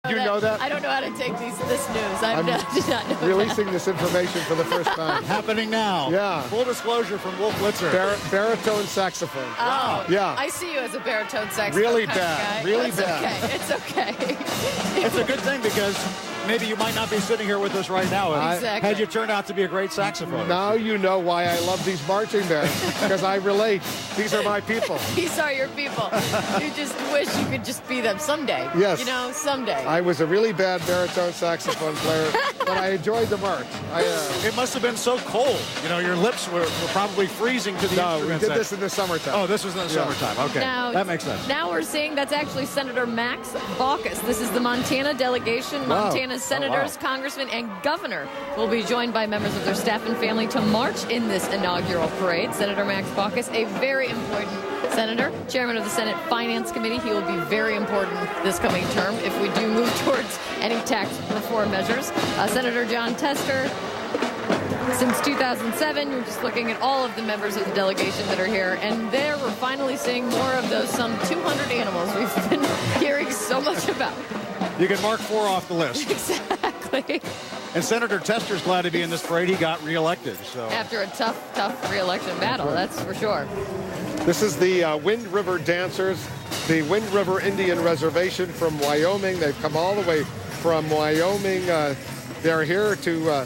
You know that? I don't know how to take this news. I did not know releasing that. this information for the first time. Happening now. Yeah. Full disclosure from Wolf Blitzer. Baritone saxophone. Oh, Yeah. I see you as a baritone saxophone Really kind of bad. guy. Really It's bad. Okay. It's okay. It's a good thing because maybe you might not be sitting here with us right now Exactly. had you turned out to be a great saxophonist. Now you know why I love these marching bands, because I relate. These are my people. These are your people. You just wish you could just be them someday. Yes. You know, someday. I was a really bad baritone saxophone player, but I enjoyed the march. It must have been so cold. You know, your lips were probably freezing to the No, we instruments. did this in the summertime. Oh, this was in the summertime. Okay, Now, that makes sense. Now we're seeing that's actually Senator Max Baucus. This is the Montana delegation. Wow. Montana senators, congressmen, and governor will be joined by members of their staff and family to march in this inaugural parade. Senator Max Baucus, a very important senator, chairman of the Senate Finance Committee. He will be very important this coming term if we do move towards any tax reform measures. Senator John Tester. Since 2007, we're just looking at all of the members of the delegation that are here, and there we're finally seeing more of those some 200 animals we've been hearing so much about. You can mark 4 off the list. Exactly. And Senator Tester's glad to be in this parade. He got reelected. So After a tough re-election battle, that's for sure. This is the Wind River Dancers, the Wind River Indian Reservation from Wyoming. They've come all the way from Wyoming. They're here to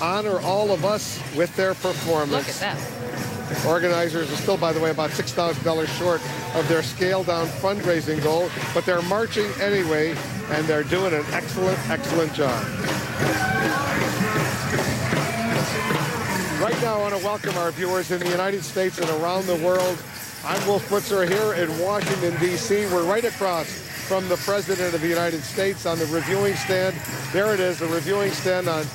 honor all of us with their performance. Look at that. Organizers are still, by the way, about $6,000 short of their scaled-down fundraising goal, but they're marching anyway, and they're doing an excellent job. Right now, I want to welcome our viewers in the United States and around the world. I'm Wolf Blitzer here in Washington, D.C. We're right across from the President of the United States on the reviewing stand. There it is, the reviewing stand on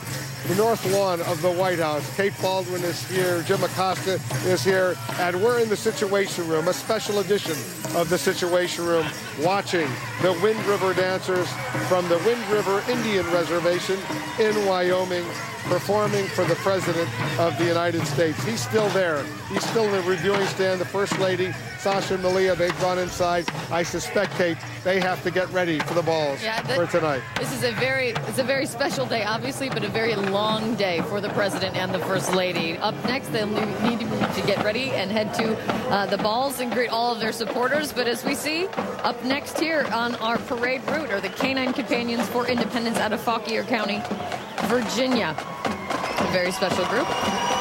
the north lawn of the White House. Kate Baldwin is here, Jim Acosta is here, and we're in the Situation Room, a special edition of the Situation Room, watching the Wind River Dancers from the Wind River Indian Reservation in Wyoming, performing for the President of the United States. He's still there. He's still in the reviewing stand. The First Lady, Sasha and Malia, they've gone inside. I suspect, Kate, they have to get ready for the balls for tonight. This is it's a very special day, obviously, but a very long day for the President and the First Lady. Up next, they'll need to get ready and head to the balls and greet all of their supporters. But as we see, up next here on our parade route are the Canine Companions for Independence out of Fauquier County, Virginia. A very special group.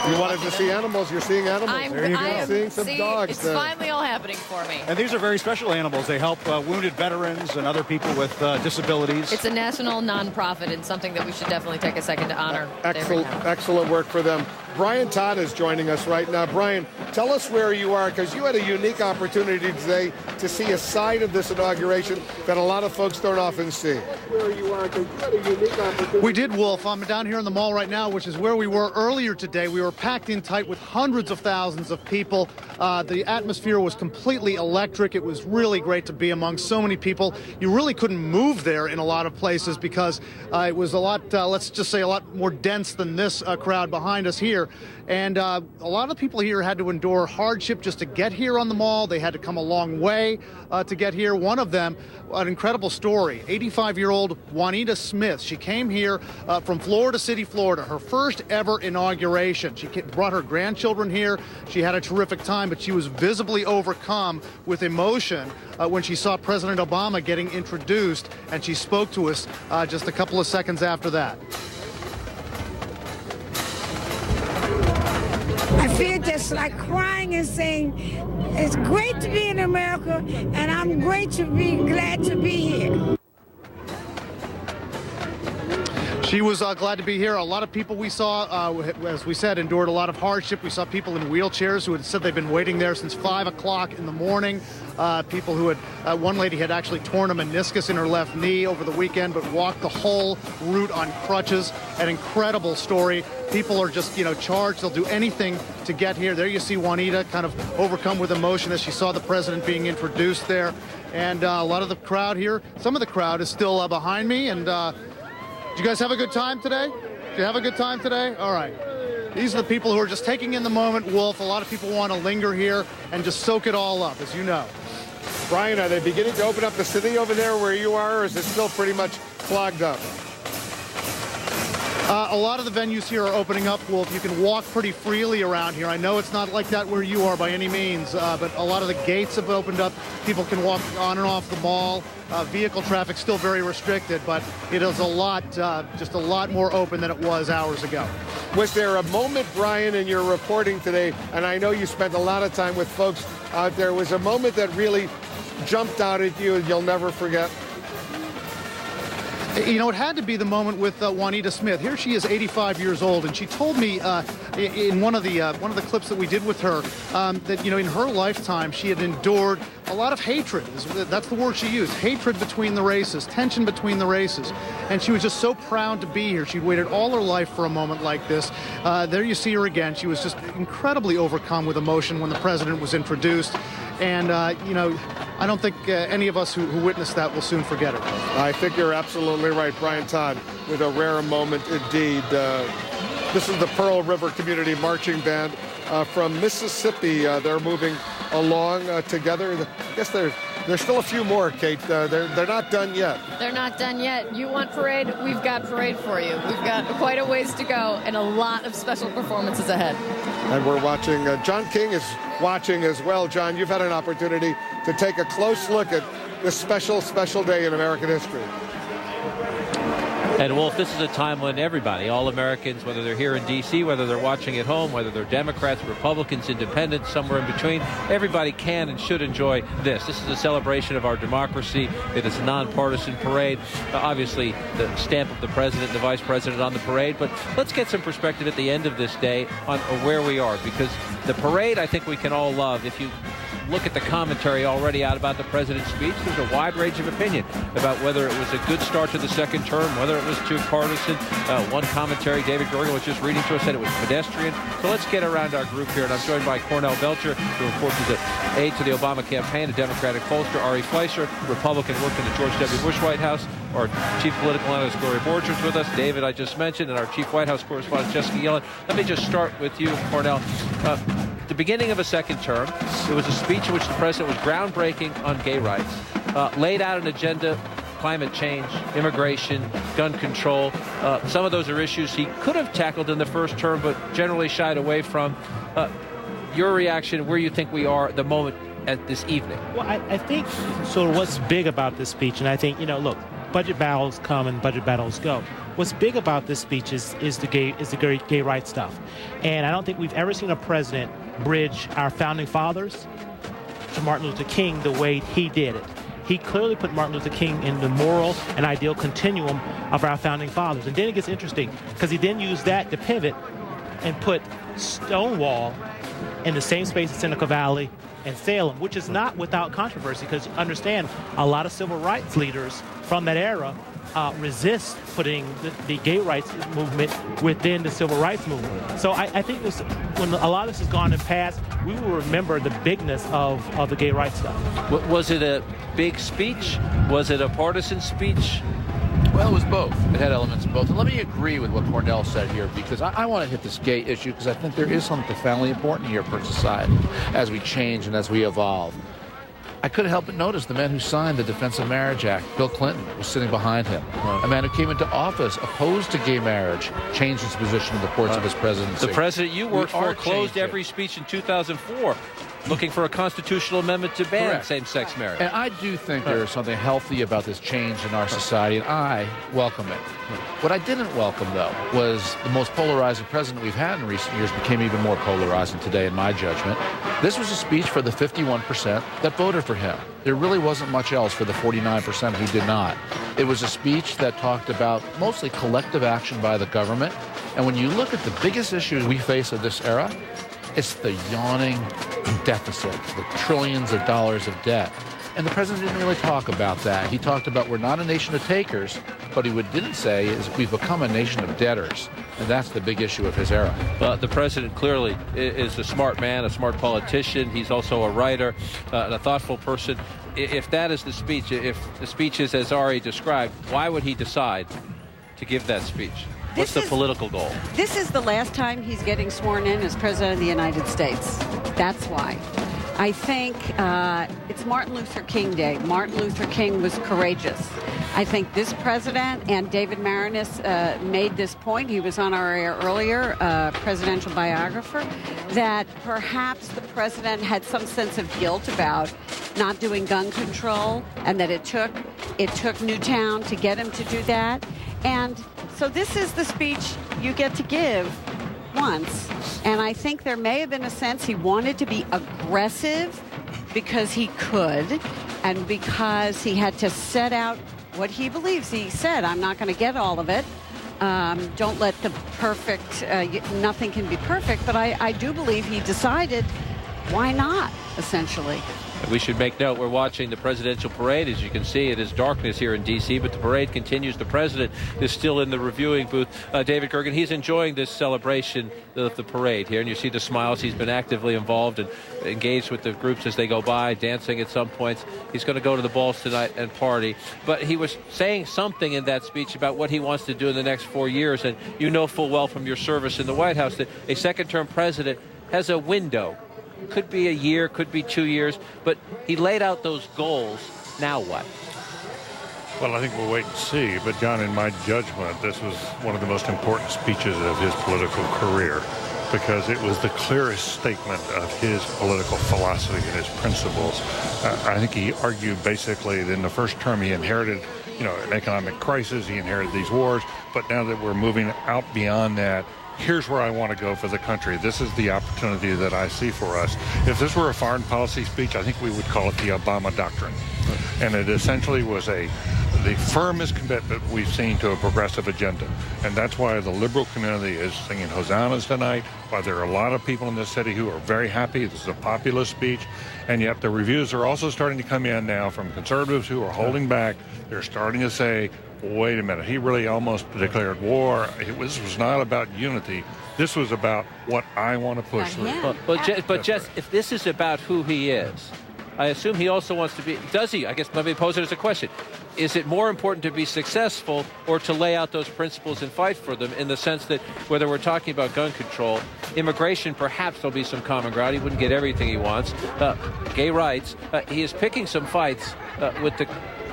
You wanted to see animals, you're seeing animals. There you go. I'm seeing some dogs. It's finally all happening for me. And these are very special animals. They help wounded veterans and other people with disabilities. It's a national nonprofit and something that we should definitely take a second to honor. Excellent work for them. Brian Todd is joining us right now. Brian, tell us where you are, because you had a unique opportunity today to see a side of this inauguration that a lot of folks don't often see. Where you are, because you had a unique opportunity. We did, Wolf. I'm down here in the mall right now, which is where we were earlier today. We were packed in tight with hundreds of thousands of people. The atmosphere was completely electric. It was really great to be among so many people. You really couldn't move there in a lot of places because it was a lot, let's just say, a lot more dense than this crowd behind us here. And a lot of people here had to endure hardship just to get here on the mall. They had to come a long way to get here. One of them, an incredible story, 85-year-old Juanita Smith. She came here from Florida City, Florida, her first ever inauguration. She brought her grandchildren here. She had a terrific time, but she was visibly overcome with emotion when she saw President Obama getting introduced, and she spoke to us just a couple of seconds after that. I feel just like crying and saying, it's great to be in America, and I'm glad to be here. She was glad to be here. A lot of people we saw, as we said, endured a lot of hardship. We saw people in wheelchairs who had said they've been waiting there since 5 o'clock in the morning. People who had, one lady had actually torn a meniscus in her left knee over the weekend, but walked the whole route on crutches. An incredible story. People are just, charged. They'll do anything to get here. There you see Juanita kind of overcome with emotion as she saw the president being introduced there. And a lot of the crowd here, some of the crowd is still behind me. And did you guys have a good time today? Did you have a good time today? All right. These are the people who are just taking in the moment, Wolf. A lot of people want to linger here and just soak it all up, as you know. Brian, are they beginning to open up the city over there where you are, or is it still pretty much clogged up? A lot of the venues here are opening up, Wolf. You can walk pretty freely around here. I know it's not like that where you are by any means, but a lot of the gates have opened up. People can walk on and off the mall. Vehicle traffic still very restricted, but it is a lot, just a lot more open than it was hours ago. Was there a moment, Brian, in your reporting today, and I know you spent a lot of time with folks out there, was a moment that really jumped out at you and you'll never forget? You know, it had to be the moment with Juanita Smith. Here she is, 85 years old, and she told me in one of the clips that we did with her that, you know, in her lifetime she had endured a lot of hatred. That's the word she used, hatred between the races, tension between the races. And she was just so proud to be here. She'd waited all her life for a moment like this. There you see her again. She was just incredibly overcome with emotion when the president was introduced. And, you know, I don't think any of us who witnessed that will soon forget it. I think you're absolutely right, Brian Todd, with a rare moment indeed. This is the Pearl River Community Marching Band from Mississippi. They're moving along together. I guess there's still a few more, Kate. They're not done yet. They're not done yet. You want parade? We've got parade for you. We've got quite a ways to go and a lot of special performances ahead. And we're watching. John King is watching as well. John, you've had an opportunity to take a close look at this special, special day in American history. And, Wolf, this is a time when everybody, all Americans, whether they're here in D.C., whether they're watching at home, whether they're Democrats, Republicans, Independents, somewhere in between, everybody can and should enjoy this. This is a celebration of our democracy. It is a nonpartisan parade. Obviously, the stamp of the president and the vice president on the parade. But let's get some perspective at the end of this day on where we are, because the parade, I think we can all love. If you look at the commentary already out about the president's speech, there's a wide range of opinion about whether it was a good start to the second term, whether it was too partisan. One commentary, David Gergen was just reading to us, said it was pedestrian. So let's get around our group here, and I'm joined by Cornell Belcher, who reports as an aide to the Obama campaign, a Democratic pollster, Ari Fleischer, Republican, worked in the George W. Bush White House. Our chief political analyst, Gloria Borchard's with us. David, I just mentioned, and our chief White House correspondent, Jessica Yellen. Let me just start with you, Cornell. The beginning of a second term, there was a speech in which the president was groundbreaking on gay rights, laid out an agenda, climate change, immigration, gun control. Some of those are issues he could have tackled in the first term, but generally shied away from. Your reaction, where you think we are at the moment at this evening? Well, I think sort of what's big about this speech, and I think, you know, look, budget battles come and budget battles go. What's big about this speech is the gay rights stuff. And I don't think we've ever seen a president bridge our founding fathers to Martin Luther King the way he did it. He clearly put Martin Luther King in the moral and ideal continuum of our founding fathers. And then it gets interesting because he then used that to pivot and put Stonewall in the same space as Seneca Valley and Salem, which is not without controversy, because understand a lot of civil rights leaders from that era resist putting the gay rights movement within the civil rights movement. So I think when a lot of this has gone and passed, we will remember the bigness of the gay rights stuff. Was it a big speech? Was it a partisan speech? Well, it was both. It had elements of both. And let me agree with what Cornell said here, because I want to hit this gay issue, because I think there is something profoundly important here for society as we change and as we evolve. I couldn't help but notice the man who signed the Defense of Marriage Act, Bill Clinton, was sitting behind him. A man who came into office opposed to gay marriage changed his position in the course of his presidency. The president you worked for closed every speech in 2004. Looking for a constitutional amendment to ban same-sex marriage. And I do think there is something healthy about this change in our society, and I welcome it. What I didn't welcome, though, was the most polarizing president we've had in recent years became even more polarizing today, in my judgment. This was a speech for the 51% that voted for him. There really wasn't much else for the 49% who did not. It was a speech that talked about mostly collective action by the government. And when you look at the biggest issues we face of this era, it's the yawning deficit, the trillions of dollars of debt. And the president didn't really talk about that. He talked about we're not a nation of takers, but what he didn't say is we've become a nation of debtors. And that's the big issue of his era. Well, the president clearly is a smart man, a smart politician. He's also a writer and a thoughtful person. If that is the speech, if the speech is as Ari described, why would he decide to give that speech? What's the political goal? This is the last time he's getting sworn in as President of the United States. That's why. I think it's Martin Luther King Day. Martin Luther King was courageous. I think this president, and David Marinis made this point, he was on our air earlier, presidential biographer, that perhaps the president had some sense of guilt about not doing gun control, and that it took Newtown to get him to do that. And so this is the speech you get to give once. And I think there may have been a sense he wanted to be aggressive because he could, and because he had to set out what he believes. He said, I'm not going to get all of it. Don't let the perfect, nothing can be perfect. But I do believe he decided, why not, essentially. We should make note, we're watching the presidential parade. As you can see, it is darkness here in D.C., but the parade continues. The president is still in the reviewing booth. David Gergen, he's enjoying this celebration of the parade here, and you see the smiles. He's been actively involved and engaged with the groups as they go by, dancing at some points. He's going to go to the balls tonight and party. But he was saying something in that speech about what he wants to do in the next 4 years, and you know full well from your service in the White House that a second-term president has a window. Could be a year, could be 2 years, but he laid out those goals. Now what? Well, I think we'll wait and see. But, John, in my judgment, this was one of the most important speeches of his political career because it was the clearest statement of his political philosophy and his principles. I think he argued basically that in the first term he inherited, an economic crisis. He inherited these wars. But now that we're moving out beyond that, here's where I want to go for the country. This is the opportunity that I see for us. If this were a foreign policy speech, I think we would call it the Obama Doctrine. And it essentially was the firmest commitment we've seen to a progressive agenda. And that's why the liberal community is singing hosannas tonight, why there are a lot of people in this city who are very happy. This is a populist speech. And yet the reviews are also starting to come in now from conservatives who are holding back. They're starting to say, wait a minute, he really almost declared war. This was not about unity. This was about what I want to push through. But Jess, if this is about who he is, I assume he also wants to be, does he? I guess let me pose it as a question. Is it more important to be successful or to lay out those principles and fight for them, in the sense that whether we're talking about gun control, immigration, perhaps there'll be some common ground. He wouldn't get everything he wants. Gay rights. He is picking some fights with the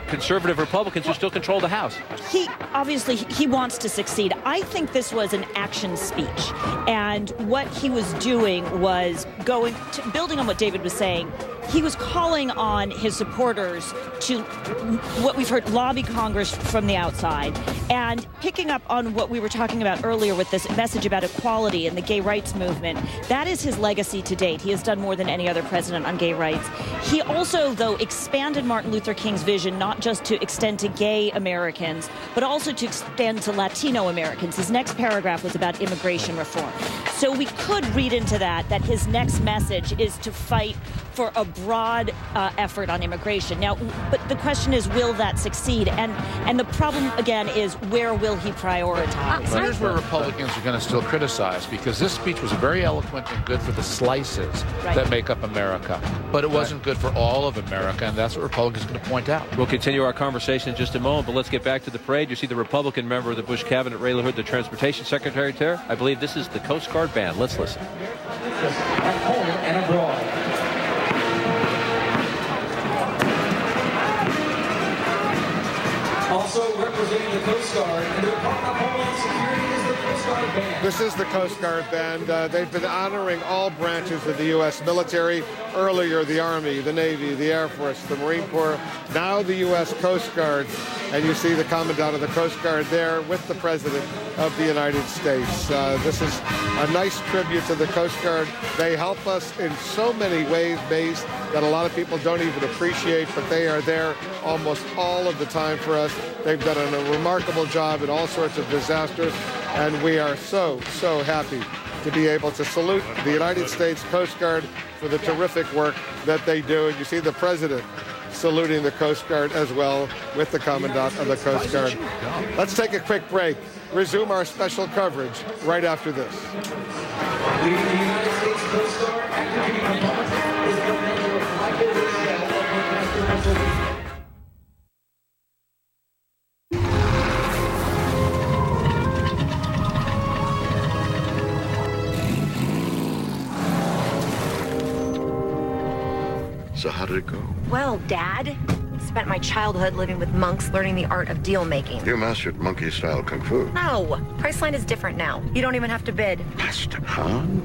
conservative Republicans who still control the House. He wants to succeed. I think this was an action speech, and what he was doing was building on what David was saying. He was calling on his supporters to, what we've heard, lobby Congress from the outside, and picking up on what we were talking about earlier with this message about equality and the gay rights movement. That is his legacy to date. He has done more than any other president on gay rights. He also, though, expanded Martin Luther King's vision, not just to extend to gay Americans, but also to extend to Latino Americans. His next paragraph was about immigration reform. So we could read into that his next message is to fight for a broad effort on immigration. Now, but the question is, will that succeed? And the problem, again, is where will he prioritize? Here's where Republicans are going to still criticize, because this speech was very eloquent and good for the slices that make up America. But it wasn't good for all of America, and that's what Republicans are going to point out. We'll continue our conversation in just a moment, but let's get back to the parade. You see the Republican member of the Bush cabinet, Ray LaHood, the Transportation Secretary, there. I believe this is the Coast Guard Band. Let's listen. At home and abroad. Also representing the Coast Guard and the Department of Homeland Security is the Coast Guard Band. This is the Coast Guard Band. They've been honoring all branches of the U.S. military. Earlier, the Army, the Navy, the Air Force, the Marine Corps, now the U.S. Coast Guard. And you see the Commandant of the Coast Guard there with the President of the United States. This is a nice tribute to the Coast Guard. They help us in so many ways, that a lot of people don't even appreciate, but they are there almost all of the time for us. They've done a remarkable job in all sorts of disasters, and we are so happy to be able to salute the United States Coast Guard for the terrific work that they do. And you see the President saluting the Coast Guard as well with the Commandant of the Coast Guard. Let's take a quick break. Resume our special coverage right after this. The United States Coast Guard active duty component is commander of So how did it go? Well, Dad, spent my childhood living with monks learning the art of deal making. You mastered monkey-style kung fu. No, Priceline is different now. You don't even have to bid. Master Han?